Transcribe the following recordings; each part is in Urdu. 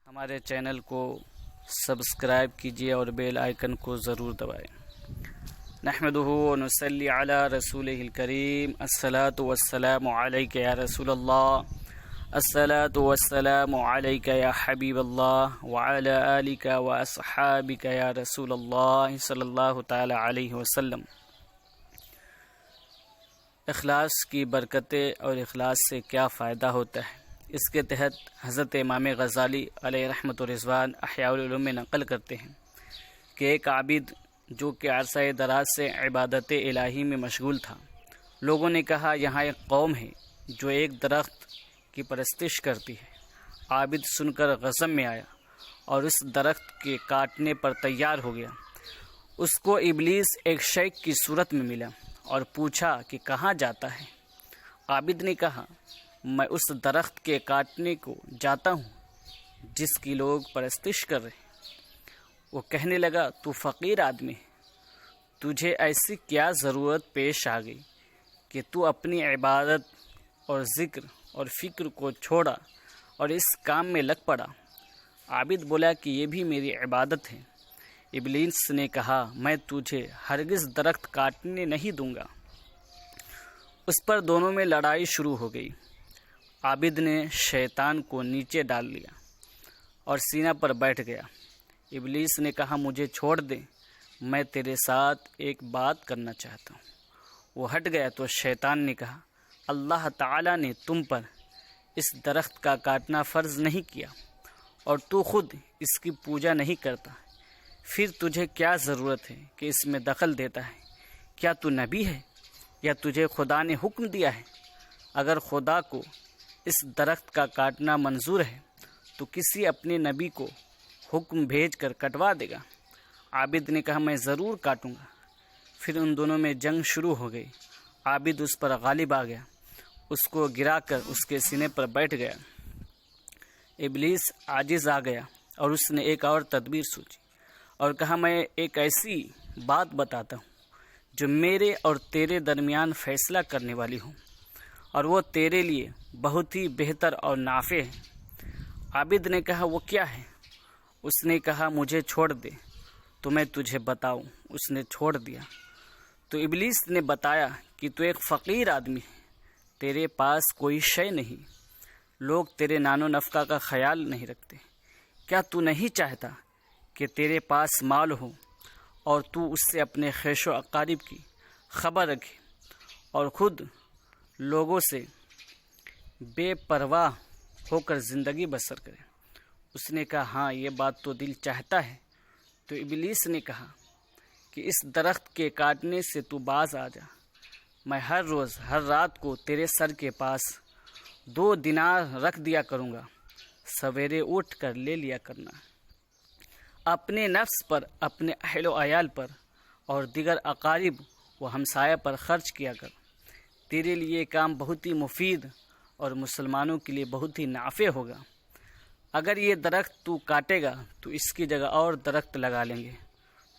ہمارے چینل کو سبسکرائب کیجیے اور بیل آئیکن کو ضرور دبائیں۔ نحمدہ و نصلی علی رسولہ الکریم۔ الصلاۃ والسلام علیک یا رسول اللہ، الصلاۃ والسلام علیک یا حبیب اللہ، وعلی آلک و اصحابک یا رسول اللہ صلی اللہ تعالی علیہ وسلم۔ اخلاص کی برکتیں اور اخلاص سے کیا فائدہ ہوتا ہے، اس کے تحت حضرت امام غزالی علیہ رحمۃ و رضوان احیاء العلوم میں نقل کرتے ہیں کہ ایک عابد جو کہ عرصہ دراز سے عبادت الہی میں مشغول تھا، لوگوں نے کہا یہاں ایک قوم ہے جو ایک درخت کی پرستش کرتی ہے۔ عابد سن کر غضب میں آیا اور اس درخت کے کاٹنے پر تیار ہو گیا۔ اس کو ابلیس ایک شیخ کی صورت میں ملا اور پوچھا کہ کہاں جاتا ہے۔ عابد نے کہا میں اس درخت کے کاٹنے کو جاتا ہوں جس کی لوگ پرستش کر رہے ہیں۔ وہ کہنے لگا تو فقیر آدمی ہے، تجھے ایسی کیا ضرورت پیش آ گئی کہ تو اپنی عبادت اور ذکر اور فکر کو چھوڑا اور اس کام میں لگ پڑا۔ عابد بولا کہ یہ بھی میری عبادت ہے۔ ابلیس نے کہا میں تجھے ہرگز درخت کاٹنے نہیں دوں گا۔ اس پر دونوں میں لڑائی شروع ہو گئی۔ عابد نے شیطان کو نیچے ڈال لیا اور سینہ پر بیٹھ گیا۔ ابلیس نے کہا مجھے چھوڑ دے، میں تیرے ساتھ ایک بات کرنا چاہتا ہوں۔ وہ ہٹ گیا تو شیطان نے کہا اللہ تعالیٰ نے تم پر اس درخت کا کاٹنا فرض نہیں کیا اور تو خود اس کی پوجا نہیں کرتا، پھر تجھے کیا ضرورت ہے کہ اس میں دخل دیتا ہے؟ کیا تو نبی ہے یا تجھے خدا نے حکم دیا ہے؟ اگر خدا کو اس درخت کا کاٹنا منظور ہے تو کسی اپنے نبی کو حکم بھیج کر کٹوا دے گا۔ عابد نے کہا میں ضرور کاٹوں گا۔ پھر ان دونوں میں جنگ شروع ہو گئی۔ عابد اس پر غالب آ گیا، اس کو گرا کر اس کے سینے پر بیٹھ گیا۔ ابلیس عاجز آ گیا اور اس نے ایک اور تدبیر سوچی اور کہا میں ایک ایسی بات بتاتا ہوں جو میرے اور تیرے درمیان فیصلہ کرنے والی ہوں، اور وہ تیرے لیے بہت ہی بہتر اور نافع ہے۔ عابد نے کہا وہ کیا ہے؟ اس نے کہا مجھے چھوڑ دے تو میں تجھے بتاؤں۔ اس نے چھوڑ دیا تو ابلیس نے بتایا کہ تو ایک فقیر آدمی ہے، تیرے پاس کوئی شے نہیں، لوگ تیرے نان و نفقہ کا خیال نہیں رکھتے۔ کیا تو نہیں چاہتا کہ تیرے پاس مال ہو اور تو اس سے اپنے خیش و اقارب کی خبر رکھے اور خود لوگوں سے بے پرواہ ہو کر زندگی بسر کرے؟ اس نے کہا ہاں یہ بات تو دل چاہتا ہے۔ تو ابلیس نے کہا کہ اس درخت کے کاٹنے سے تو باز آ جا، میں ہر روز ہر رات کو تیرے سر کے پاس 2 دینار رکھ دیا کروں گا، سویرے اٹھ کر لے لیا کرنا۔ اپنے نفس پر، اپنے اہل و عیال پر اور دیگر اقارب و ہمسایہ پر خرچ کیا کر۔ تیرے لیے کام بہت ہی مفید اور مسلمانوں کے لیے بہت ہی نافع ہوگا۔ اگر یہ درخت تو کاٹے گا تو اس کی جگہ اور درخت لگا لیں گے،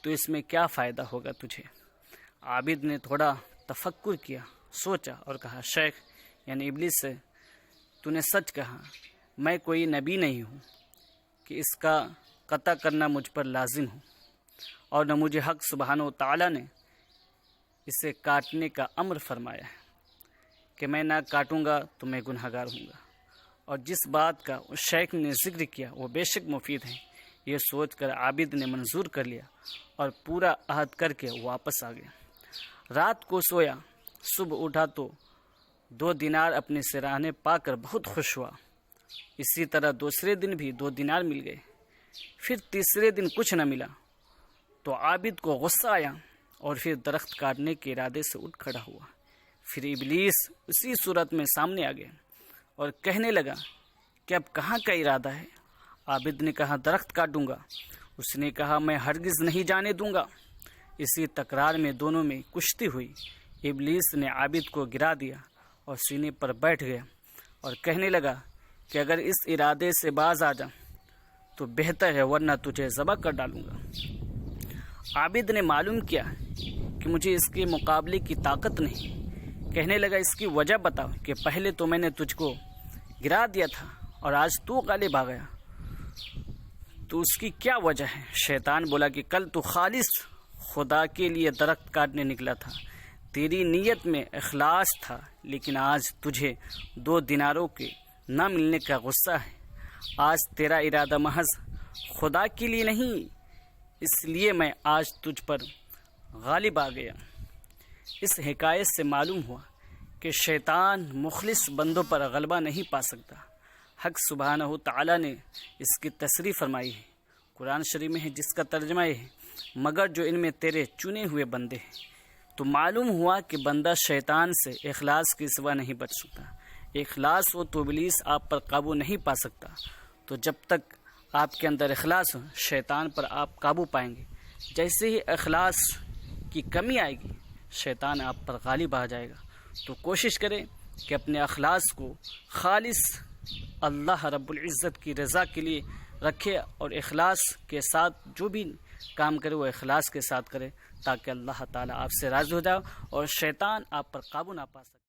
تو اس میں کیا فائدہ ہوگا تجھے؟ عابد نے تھوڑا تفکر کیا، سوچا اور کہا شیخ یعنی ابلیس سے تو نے سچ کہا، میں کوئی نبی نہیں ہوں کہ اس کا قطع کرنا مجھ پر لازم ہو، اور نہ مجھے حق سبحانہ و تعالیٰ نے اسے کاٹنے کا امر فرمایا ہے کہ میں نہ کاٹوں گا تو میں گنہگار ہوں گا۔ اور جس بات کا اس شیخ نے ذکر کیا وہ بے شک مفید ہے، یہ سوچ کر عابد نے منظور کر لیا اور پورا عہد کر کے واپس آ گیا۔ رات کو سویا، صبح اٹھا تو 2 دینار اپنے سراہنے پا کر بہت خوش ہوا۔ اسی طرح دوسرے دن بھی 2 دینار مل گئے۔ پھر تیسرے دن کچھ نہ ملا تو عابد کو غصہ آیا اور پھر درخت کاٹنے کے ارادے سے اٹھ کھڑا ہوا۔ پھر ابلیس اسی صورت میں سامنے آ گیا اور کہنے لگا کہ اب کہاں کا ارادہ ہے؟ عابد نے کہا درخت کاٹوں گا۔ اس نے کہا میں ہرگز نہیں جانے دوں گا۔ اسی تکرار میں دونوں میں کشتی ہوئی۔ ابلیس نے عابد کو گرا دیا اور سینے پر بیٹھ گیا اور کہنے لگا کہ اگر اس ارادے سے باز آ جا تو بہتر ہے، ورنہ تجھے ذبح کر ڈالوں گا۔ عابد نے معلوم کیا کہ مجھے اس کے مقابلے کی طاقت نہیں۔ کہنے لگا اس کی وجہ بتاؤ کہ پہلے تو میں نے تجھ کو گرا دیا تھا اور آج تو غالب آ گیا۔ تو اس کی کیا وجہ ہے؟ شیطان بولا کہ کل تو خالص خدا کے لیے درخت کاٹنے نکلا تھا، تیری نیت میں اخلاص تھا، لیکن آج تجھے 2 دیناروں کے نہ ملنے کا غصہ ہے۔ آج تیرا ارادہ محض خدا کے لیے نہیں، اس لیے میں آج تجھ پر غالب آ گیا۔ اس حکایت سے معلوم ہوا کہ شیطان مخلص بندوں پر غلبہ نہیں پا سکتا۔ حق سبحانہ تعالیٰ نے اس کی تصریح فرمائی ہے، قرآن شریف میں ہے، جس کا ترجمہ یہ ہے مگر جو ان میں تیرے چنے ہوئے بندے ہیں۔ تو معلوم ہوا کہ بندہ شیطان سے اخلاص کے سوا نہیں بچ سکتا۔ اخلاص ہو تو ابلیس آپ پر قابو نہیں پا سکتا۔ تو جب تک آپ کے اندر اخلاص ہو، شیطان پر آپ قابو پائیں گے۔ جیسے ہی اخلاص کی کمی آئے گی، شیطان آپ پر غالب آ جائے گا۔ تو کوشش کریں کہ اپنے اخلاص کو خالص اللہ رب العزت کی رضا کے لیے رکھے، اور اخلاص کے ساتھ جو بھی کام کرے وہ اخلاص کے ساتھ کرے، تاکہ اللہ تعالیٰ آپ سے راضی ہو جائے اور شیطان آپ پر قابو نہ پا سکے۔